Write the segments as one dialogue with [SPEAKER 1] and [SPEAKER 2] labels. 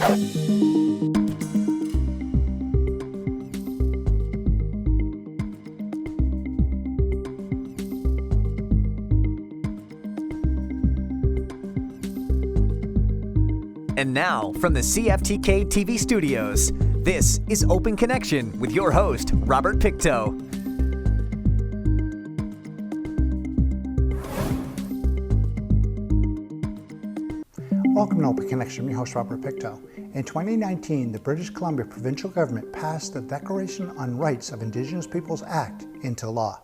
[SPEAKER 1] And now, from the CFTK-TV studios, this is Open Connection with your host, Robert Pictou.
[SPEAKER 2] Welcome to Open Connection. I'm your host, Robert Pictou. In 2019, the British Columbia provincial government passed the Declaration on Rights of Indigenous Peoples Act into law.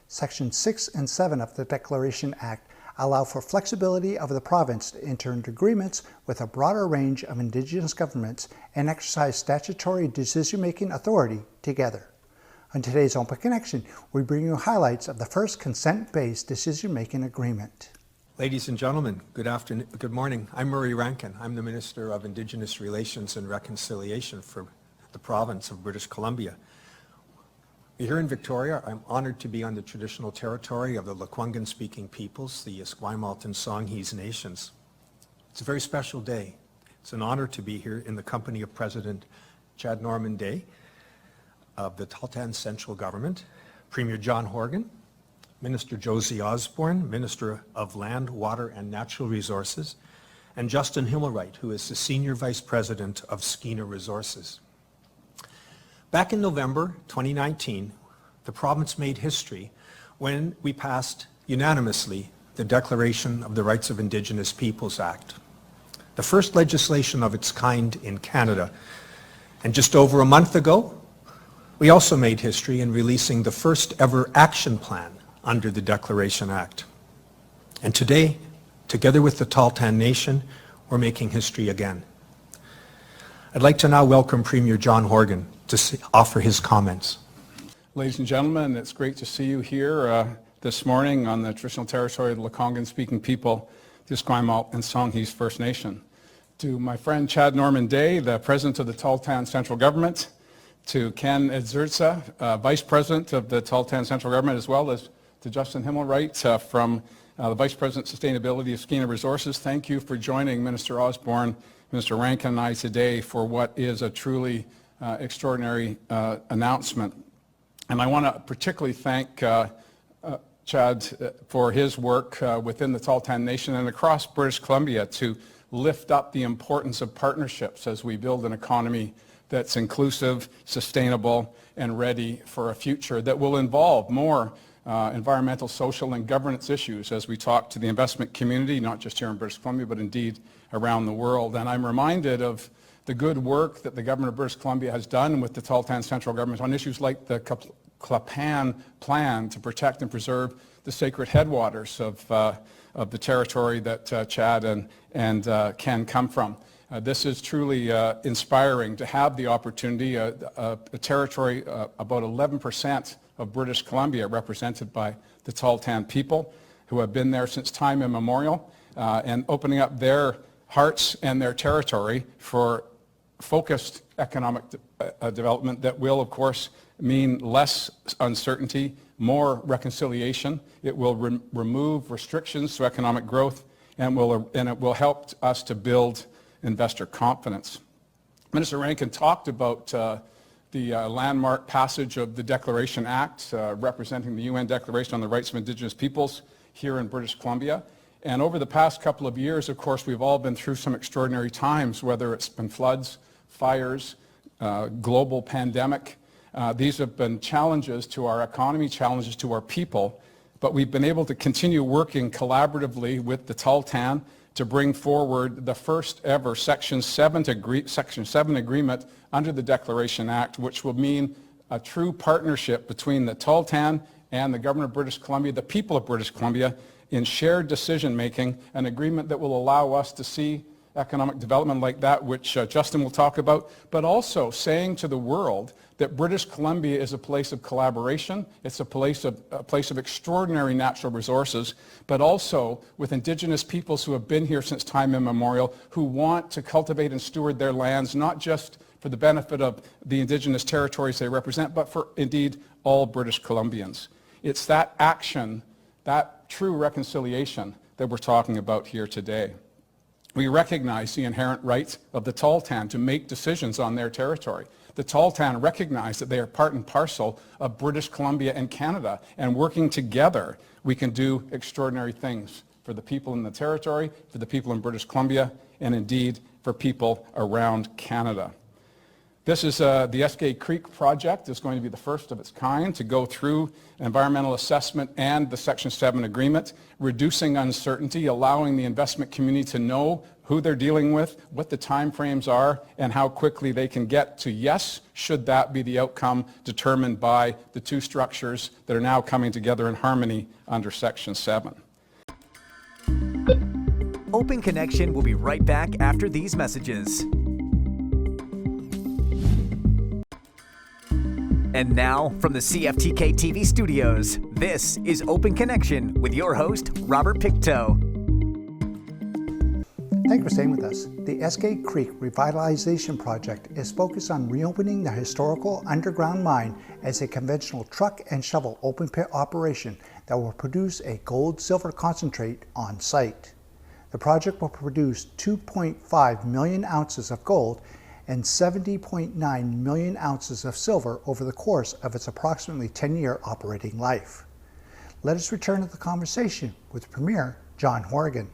[SPEAKER 2] Sections 6 and 7 of the Declaration Act allow for flexibility of the province to enter into agreements with a broader range of Indigenous governments and exercise statutory decision-making authority together. On today's Open Connection, we bring you highlights of the first consent-based decision-making agreement.
[SPEAKER 3] Ladies and gentlemen, good morning. I'm Murray Rankin. I'm the Minister of Indigenous Relations and Reconciliation for the province of British Columbia. Here in Victoria, I'm honored to be on the traditional territory of the Lekwungen-speaking peoples, the Eskay and Songhees nations. It's a very special day. It's an honor to be here in the company of President Chad Norman Day of the Tahltan Central Government, Premier John Horgan, Minister Josie Osborne, Minister of Land, Water and Natural Resources, and Justin Himmelwright, who is the Senior Vice President of Skeena Resources. Back in November 2019, the province made history when we passed unanimously the Declaration of the Rights of Indigenous Peoples Act, the first legislation of its kind in Canada. And just over a month ago, we also made history in releasing the first ever action plan under the Declaration Act. And today, together with the Tahltan Nation, we're making history again. I'd like to now welcome Premier John Horgan to offer his comments.
[SPEAKER 4] Ladies and gentlemen, it's great to see you here this morning on the traditional territory of the Lekwungen-speaking people, the Eskay and Songhees First Nation. To my friend Chad Norman Day, the President of the Tahltan Central Government, to Ken Edzurza, Vice President of the Tahltan Central Government, as well as to Justin Himmelwright from the Vice President Sustainability of Skeena Resources. Thank you for joining Minister Osborne, Minister Rankin and I today for what is a truly extraordinary announcement. And I want to particularly thank Chad for his work within the Tahltan Nation and across British Columbia to lift up the importance of partnerships as we build an economy that's inclusive, sustainable, and ready for a future that will involve more environmental, social, and governance issues as we talk to the investment community, not just here in British Columbia, but indeed around the world. And I'm reminded of the good work that the Government of British Columbia has done with the Tahltan Central Government on issues like the Clapan Plan to protect and preserve the sacred headwaters of the territory that Chad and Ken come from. This is truly inspiring to have the opportunity, a territory about 11% of British Columbia represented by the Tahltan people who have been there since time immemorial and opening up their hearts and their territory for focused economic development that will, of course, mean less uncertainty, more reconciliation. It will remove restrictions to economic growth and it will help us to build investor confidence. Minister Rankin talked about the landmark passage of the Declaration Act, representing the UN Declaration on the Rights of Indigenous Peoples here in British Columbia. And over the past couple of years, of course, we've all been through some extraordinary times, whether it's been floods, fires, global pandemic. These have been challenges to our economy, challenges to our people, but we've been able to continue working collaboratively with the Tahltan to bring forward the first ever Section 7 agreement under the Declaration Act, which will mean a true partnership between the Tahltan and the Government of British Columbia, the people of British Columbia, in shared decision-making, an agreement that will allow us to see economic development like that, which Justin will talk about, but also saying to the world that British Columbia is a place of collaboration, it's a place of extraordinary natural resources, but also with Indigenous peoples who have been here since time immemorial, who want to cultivate and steward their lands, not just for the benefit of the Indigenous territories they represent, but for indeed all British Columbians. It's that action, that true reconciliation that we're talking about here today. We recognize the inherent right of the Tahltan to make decisions on their territory. The Tahltan recognize that they are part and parcel of British Columbia and Canada, and working together, we can do extraordinary things for the people in the territory, for the people in British Columbia, and indeed for people around Canada. This is the Eskay Creek project. Is going to be the first of its kind to go through environmental assessment and the Section 7 agreement, reducing uncertainty, allowing the investment community to know who they're dealing with, what the timeframes are, and how quickly they can get to yes, should that be the outcome determined by the two structures that are now coming together in harmony under Section 7.
[SPEAKER 1] Open Connection will be right back after these messages. And now, from the CFTK-TV studios, this is Open Connection with your host, Robert Pictou.
[SPEAKER 2] Thank you for staying with us. The Eskay Creek Revitalization Project is focused on reopening the historical underground mine as a conventional truck and shovel open pit operation that will produce a gold-silver concentrate on site. The project will produce 2.5 million ounces of gold and 70.9 million ounces of silver over the course of its approximately 10-year operating life. Let us return to the conversation with Premier John Horgan.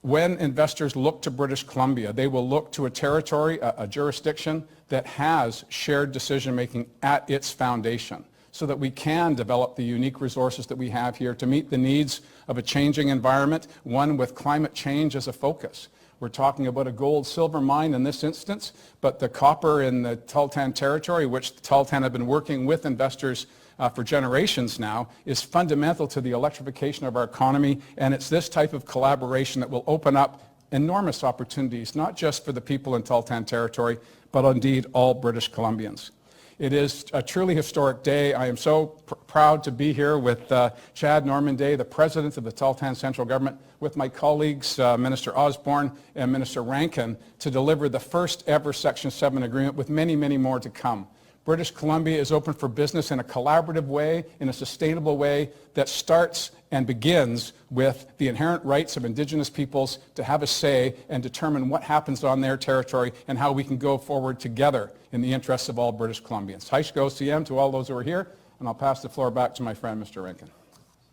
[SPEAKER 4] When investors look to British Columbia, they will look to a territory, a jurisdiction that has shared decision-making at its foundation, so that we can develop the unique resources that we have here to meet the needs of a changing environment, one with climate change as a focus. We're talking about a gold-silver mine in this instance, but the copper in the Tahltan territory, which the Tahltan have been working with investors for generations now, is fundamental to the electrification of our economy, and it's this type of collaboration that will open up enormous opportunities, not just for the people in Tahltan territory, but indeed all British Columbians. It is a truly historic day. I am so proud to be here with Chad Normanday, the President of the Tahltan Central Government, with my colleagues, Minister Osborne and Minister Rankin, to deliver the first ever Section 7 agreement with many, many more to come. British Columbia is open for business in a collaborative way, in a sustainable way that starts and begins with the inherent rights of Indigenous peoples to have a say and determine what happens on their territory and how we can go forward together in the interests of all British Columbians. Haishko CM to all those who are here, and I'll pass the floor back to my friend, Mr. Rankin.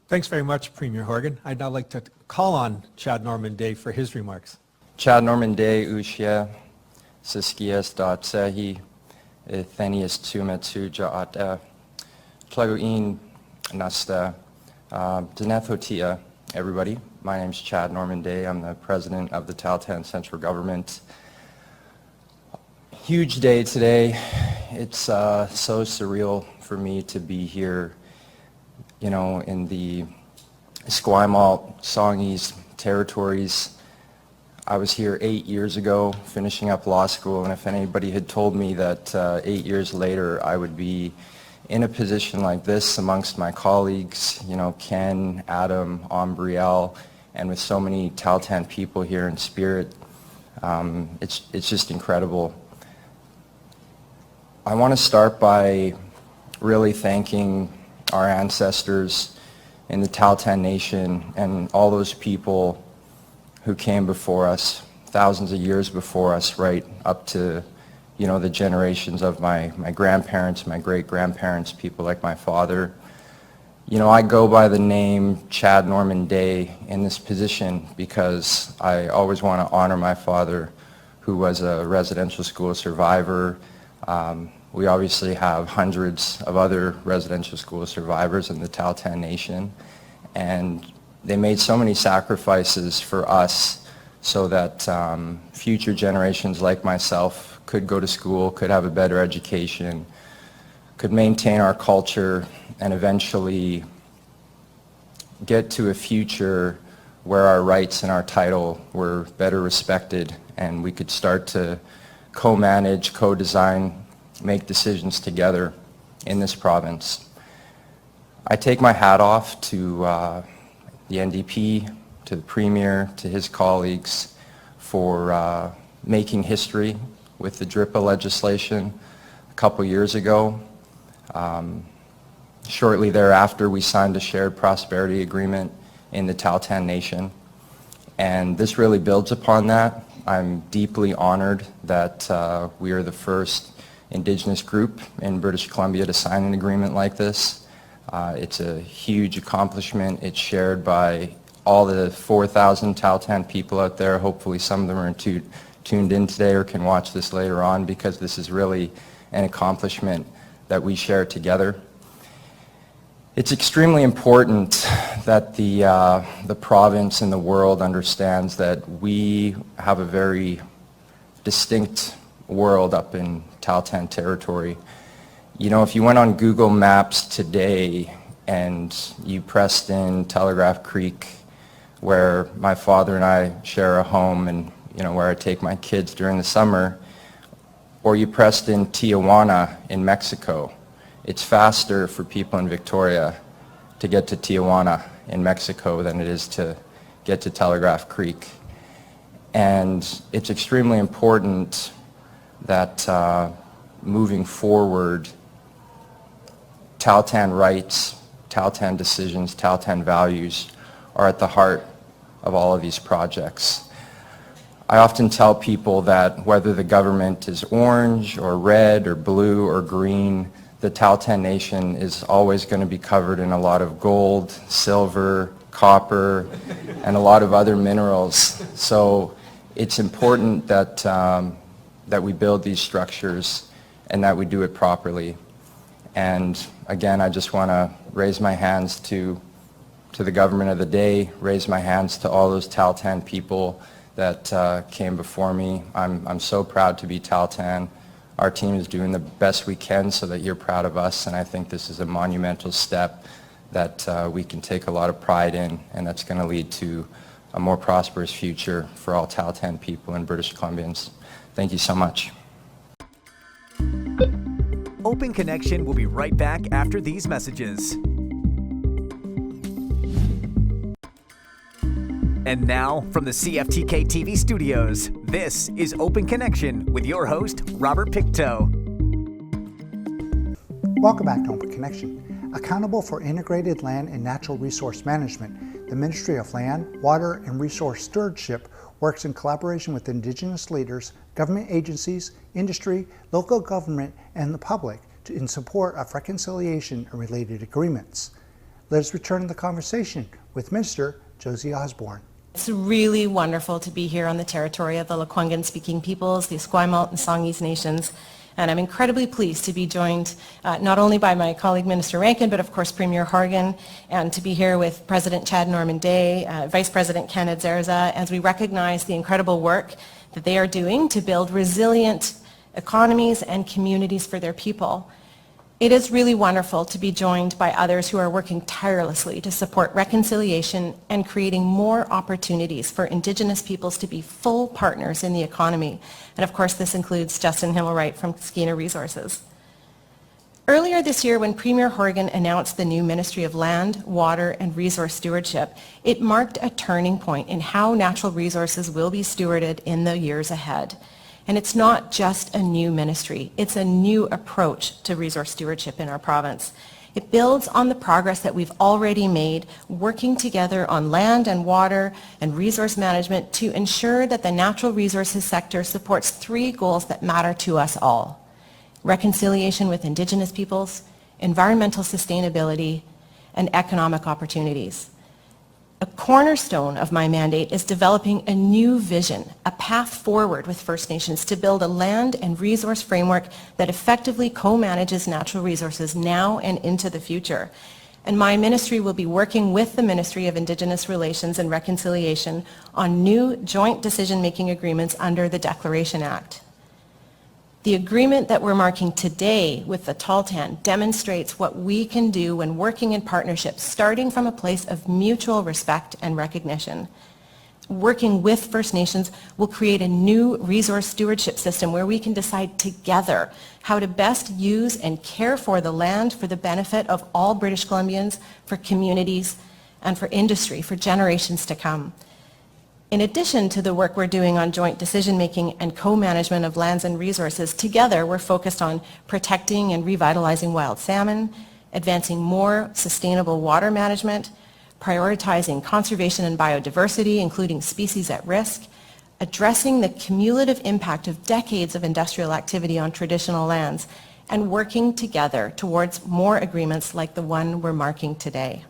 [SPEAKER 3] Thanks very much, Premier Horgan. I'd now like to call on Chad Normanday for his remarks.
[SPEAKER 5] Chad Normanday Ushia Siskias.Sehi Thenius Tumetsu Jaat Plaguin Nasta Denethotia, everybody. My name's Chad Normanday. I'm the President of the Tahltan Central Government. Huge day today. It's so surreal for me to be here, you know, in the Esquimalt, Songhees territories. I was here 8 years ago, finishing up law school, and if anybody had told me that 8 years later I would be in a position like this amongst my colleagues, you know, Ken, Adam, Ombriel, and with so many Tahltan people here in spirit, it's just incredible. I want to start by really thanking our ancestors in the Tahltan Nation and all those people who came before us, thousands of years before us, right up to, you know, the generations of my grandparents, my great-grandparents, people like my father. You know, I go by the name Chad Normanday in this position because I always want to honor my father, who was a residential school survivor. We obviously have hundreds of other residential school survivors in the Tahltan Nation, and they made so many sacrifices for us so that future generations like myself could go to school, could have a better education, could maintain our culture, and eventually get to a future where our rights and our title were better respected and we could start to co-manage, co-design, make decisions together in this province. I take my hat off to the NDP, to the Premier, to his colleagues for making history with the DRIPA legislation a couple years ago. Shortly thereafter, we signed a shared prosperity agreement in the Tahltan Nation. And this really builds upon that. I'm deeply honored that we are the first Indigenous group in British Columbia to sign an agreement like this. It's a huge accomplishment. It's shared by all the 4,000 Tahltan people out there. Hopefully some of them are tuned in today or can watch this later on, because this is really an accomplishment that we share together. It's extremely important that the province and the world understands that we have a very distinct world up in Tahltan territory. You know, if you went on Google Maps today and you pressed in Telegraph Creek, where my father and I share a home and, you know, where I take my kids during the summer, or you pressed in Tijuana in Mexico, it's faster for people in Victoria to get to Tijuana in Mexico than it is to get to Telegraph Creek. And it's extremely important that moving forward, Tahltan rights, Tahltan decisions, Tahltan values are at the heart of all of these projects. I often tell people that whether the government is orange or red or blue or green, the Tahltan Nation is always going to be covered in a lot of gold, silver, copper, and a lot of other minerals. So it's important that, that we build these structures and that we do it properly. And again, I just want to raise my hands to the government of the day, raise my hands to all those Tahltan people that came before me. I'm so proud to be Tahltan. Our team is doing the best we can so that you're proud of us, and I think this is a monumental step that we can take a lot of pride in, and that's going to lead to a more prosperous future for all Tahltan people and British Columbians. Thank you so much.
[SPEAKER 1] Open Connection will be right back after these messages. And now, from the CFTK-TV studios, this is Open Connection with your host, Robert Pictou.
[SPEAKER 2] Welcome back to Open Connection. Accountable for integrated land and natural resource management, the Ministry of Land, Water, and Resource Stewardship works in collaboration with Indigenous leaders, government agencies, industry, local government, and the public in support of reconciliation and related agreements. Let us return to the conversation with Minister Josie Osborne.
[SPEAKER 6] It's really wonderful to be here on the territory of the Lekwungen-speaking peoples, the Esquimalt and Songhees nations, and I'm incredibly pleased to be joined not only by my colleague Minister Rankin, but of course Premier Horgan, and to be here with President Chad Norman Day, Vice President Ken Edzerza, as we recognize the incredible work that they are doing to build resilient economies and communities for their people. It is really wonderful to be joined by others who are working tirelessly to support reconciliation and creating more opportunities for Indigenous peoples to be full partners in the economy. And of course, this includes Justin Himmelwright from Skeena Resources. Earlier this year, when Premier Horgan announced the new Ministry of Land, Water, and Resource Stewardship, it marked a turning point in how natural resources will be stewarded in the years ahead. And it's not just a new ministry, it's a new approach to resource stewardship in our province. It builds on the progress that we've already made working together on land and water and resource management to ensure that the natural resources sector supports three goals that matter to us all: reconciliation with Indigenous peoples, environmental sustainability, and economic opportunities. A cornerstone of my mandate is developing a new vision, a path forward with First Nations to build a land and resource framework that effectively co-manages natural resources now and into the future. And my ministry will be working with the Ministry of Indigenous Relations and Reconciliation on new joint decision-making agreements under the Declaration Act. The agreement that we're marking today with the Tahltan demonstrates what we can do when working in partnership, starting from a place of mutual respect and recognition. Working with First Nations will create a new resource stewardship system where we can decide together how to best use and care for the land for the benefit of all British Columbians, for communities, and for industry for generations to come. In addition to the work we're doing on joint decision-making and co-management of lands and resources, together we're focused on protecting and revitalizing wild salmon, advancing more sustainable water management, prioritizing conservation and biodiversity, including species at risk, addressing the cumulative impact of decades of industrial activity on traditional lands, and working together towards more agreements like the one we're marking today.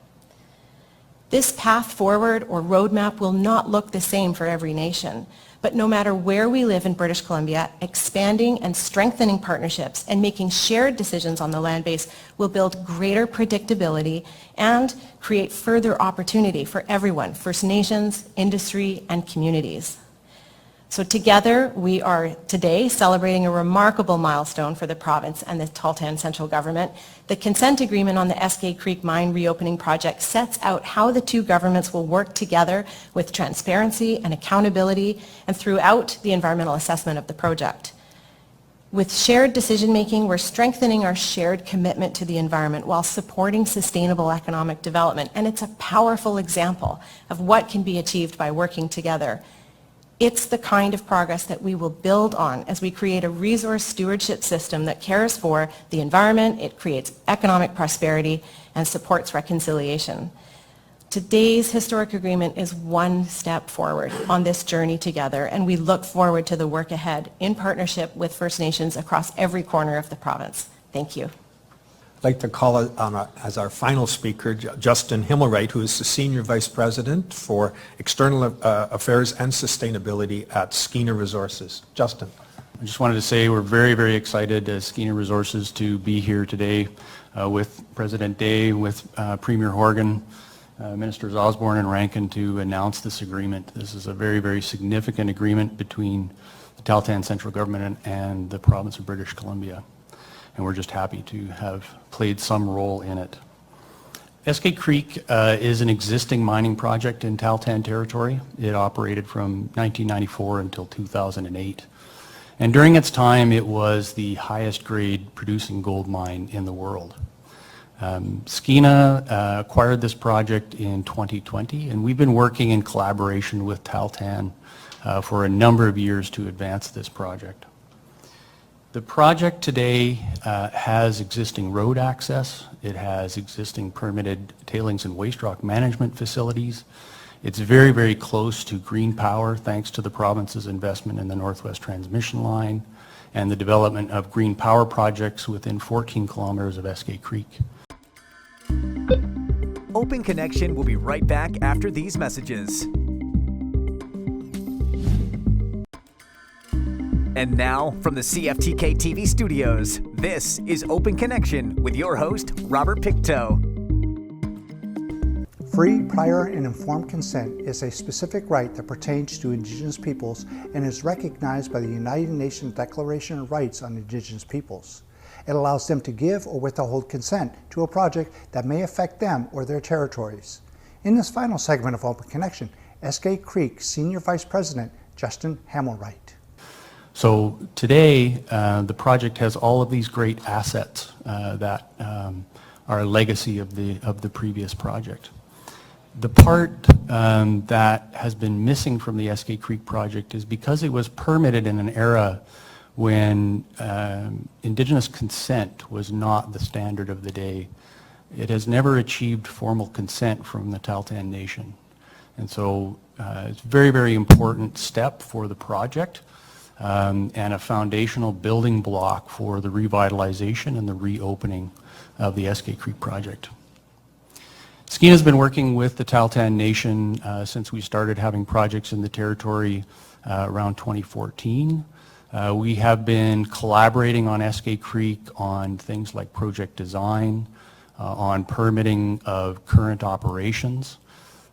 [SPEAKER 6] This path forward or roadmap will not look the same for every nation, but no matter where we live in British Columbia, expanding and strengthening partnerships and making shared decisions on the land base will build greater predictability and create further opportunity for everyone, First Nations, industry, and communities. So together, we are today celebrating a remarkable milestone for the province and the Tahltan Central Government. The consent agreement on the Eskay Creek mine reopening project sets out how the two governments will work together with transparency and accountability and throughout the environmental assessment of the project. With shared decision-making, we're strengthening our shared commitment to the environment while supporting sustainable economic development. And it's a powerful example of what can be achieved by working together. It's the kind of progress that we will build on as we create a resource stewardship system that cares for the environment, it creates economic prosperity, and supports reconciliation. Today's historic agreement is one step forward on this journey together, and we look forward to the work ahead in partnership with First Nations across every corner of the province. Thank you.
[SPEAKER 3] I'd like to call as our final speaker, Justin Himmelwright, who is the Senior Vice President for External Affairs and Sustainability at Skeena Resources. Justin.
[SPEAKER 7] I just wanted to say we're very, very excited as Skeena Resources to be here today with President Day, with Premier Horgan, Ministers Osborne and Rankin to announce this agreement. This is a very, very significant agreement between the Tahltan Central Government and the province of British Columbia. And we're just happy to have played some role in it. Eskay Creek is an existing mining project in Tahltan territory. It operated from 1994 until 2008. And during its time, it was the highest grade producing gold mine in the world. Skeena acquired this project in 2020, and we've been working in collaboration with Tahltan for a number of years to advance this project. The project today has existing road access, it has existing permitted tailings and waste rock management facilities. It's very, very close to green power thanks to the province's investment in the Northwest Transmission Line and the development of green power projects within 14 kilometers of Eskay Creek.
[SPEAKER 1] Open Connection will be right back after these messages. And now, from the CFTK-TV studios, this is Open Connection with your host, Robert Pictou.
[SPEAKER 2] Free, prior, and informed consent is a specific right that pertains to Indigenous peoples and is recognized by the United Nations Declaration of Rights on Indigenous Peoples. It allows them to give or withhold consent to a project that may affect them or their territories. In this final segment of Open Connection, Eskay Creek Senior Vice President Justin Himmelwright.
[SPEAKER 7] So today, the project has all of these great assets that are a legacy of the previous project. The part that has been missing from the Eskay Creek project is because it was permitted in an era when Indigenous consent was not the standard of the day. It has never achieved formal consent from the Tahltan Nation. And so it's a very, very important step for the project. And a foundational building block for the revitalization and the reopening of the Eskay Creek project. Skeena has been working with the Tahltan Nation since we started having projects in the territory around 2014. We have been collaborating on Eskay Creek on things like project design, on permitting of current operations,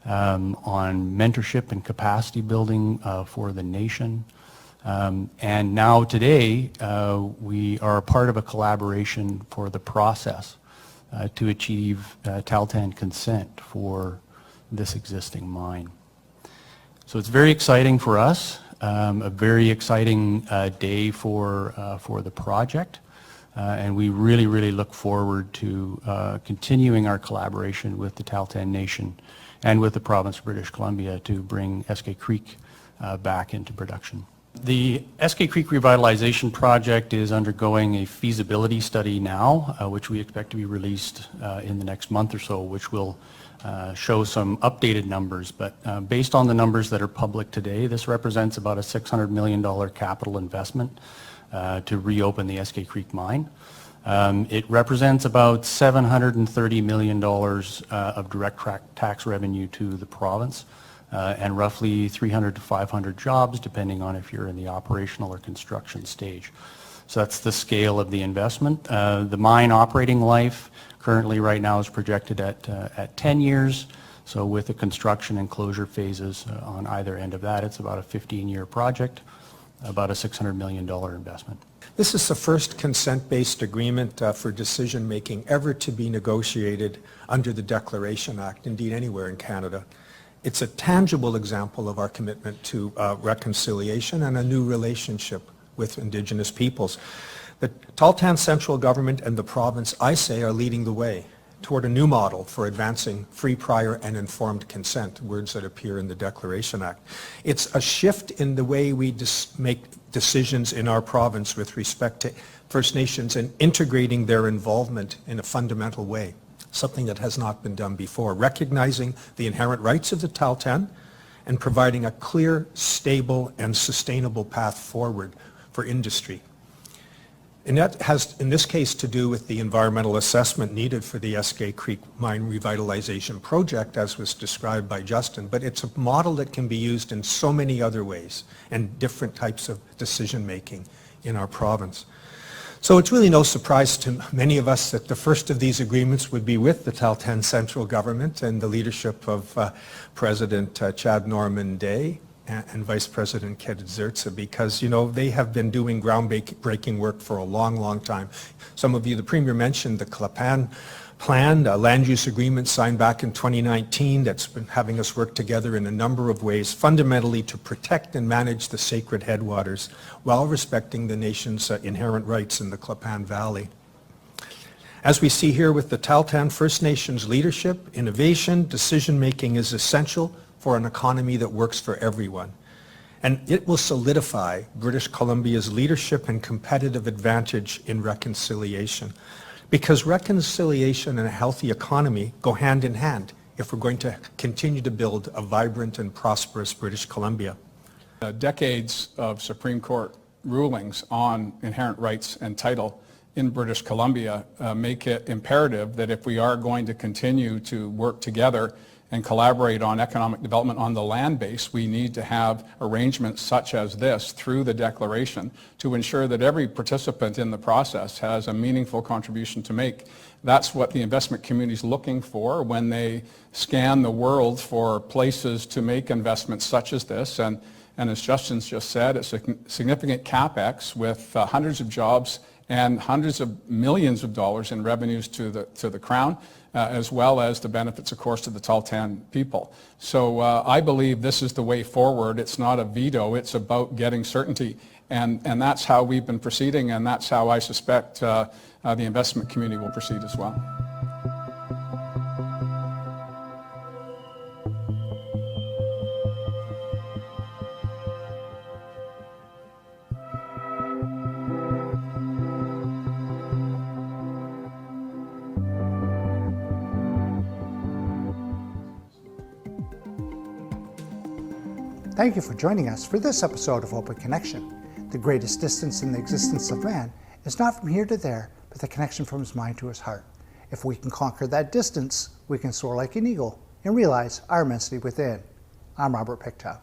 [SPEAKER 7] on mentorship and capacity building for the nation. And now today, we are a part of a collaboration for the process to achieve Tahltan consent for this existing mine. So it's very exciting for us, a very exciting day for the project, and we really, really look forward to continuing our collaboration with the Tahltan Nation and with the province of British Columbia to bring Eskay Creek back into production. The Eskay Creek Revitalization Project is undergoing a feasibility study now, which we expect to be released in the next month or so, which will show some updated numbers, but based on the numbers that are public today, this represents about a $600 million capital investment to reopen the Eskay Creek mine. It represents about $730 million of direct tax revenue to the province, and roughly 300 to 500 jobs, depending on if you're in the operational or construction stage. So that's the scale of the investment. The mine operating life currently right now is projected at 10 years. So with the construction and closure phases on either end of that, it's about a 15-year project, about a $600 million investment.
[SPEAKER 3] This is the first consent-based agreement for decision-making ever to be negotiated under the Declaration Act, indeed anywhere in Canada. It's a tangible example of our commitment to reconciliation and a new relationship with Indigenous peoples. The Tahltan Central Government and the province, I say, are leading the way toward a new model for advancing free, prior, and informed consent, words that appear in the Declaration Act. It's a shift in the way we make decisions in our province with respect to First Nations and integrating their involvement in a fundamental way, something that has not been done before, recognizing the inherent rights of the Tahltan and providing a clear, stable, and sustainable path forward for industry. And that has, in this case, to do with the environmental assessment needed for the Eskay Creek Mine Revitalization Project, as was described by Justin, but it's a model that can be used in so many other ways and different types of decision-making in our province. So it's really no surprise to many of us that the first of these agreements would be with the Tahltan Central Government and the leadership of President Chad Norman Day and Vice President Ked Zerza, because, you know, they have been doing groundbreaking work for a long, long time. Some of you, the Premier mentioned the Clapan Plan, a land use agreement signed back in 2019 that's been having us work together in a number of ways, fundamentally to protect and manage the sacred headwaters while respecting the nation's inherent rights in the Clapan Valley. As we see here with the Tahltan First Nations leadership, innovation, decision-making is essential for an economy that works for everyone. And it will solidify British Columbia's leadership and competitive advantage in reconciliation. Because reconciliation and a healthy economy go hand in hand if we're going to continue to build a vibrant and prosperous British Columbia.
[SPEAKER 4] Decades of Supreme Court rulings on inherent rights and title in British Columbia make it imperative that if we are going to continue to work together and collaborate on economic development on the land base, we need to have arrangements such as this through the declaration to ensure that every participant in the process has a meaningful contribution to make. That's what the investment community is looking for when they scan the world for places to make investments such as this. And as Justin's just said, it's a significant capex with hundreds of jobs and hundreds of millions of dollars in revenues to the Crown, as well as the benefits, of course, to the Tahltan people. So I believe this is the way forward. It's not a veto, it's about getting certainty. And that's how we've been proceeding, and that's how I suspect the investment community will proceed as well.
[SPEAKER 2] Thank you for joining us for this episode of Open Connection. The greatest distance in the existence of man is not from here to there, but the connection from his mind to his heart. If we can conquer that distance, we can soar like an eagle and realize our immensity within. I'm Robert Pictou.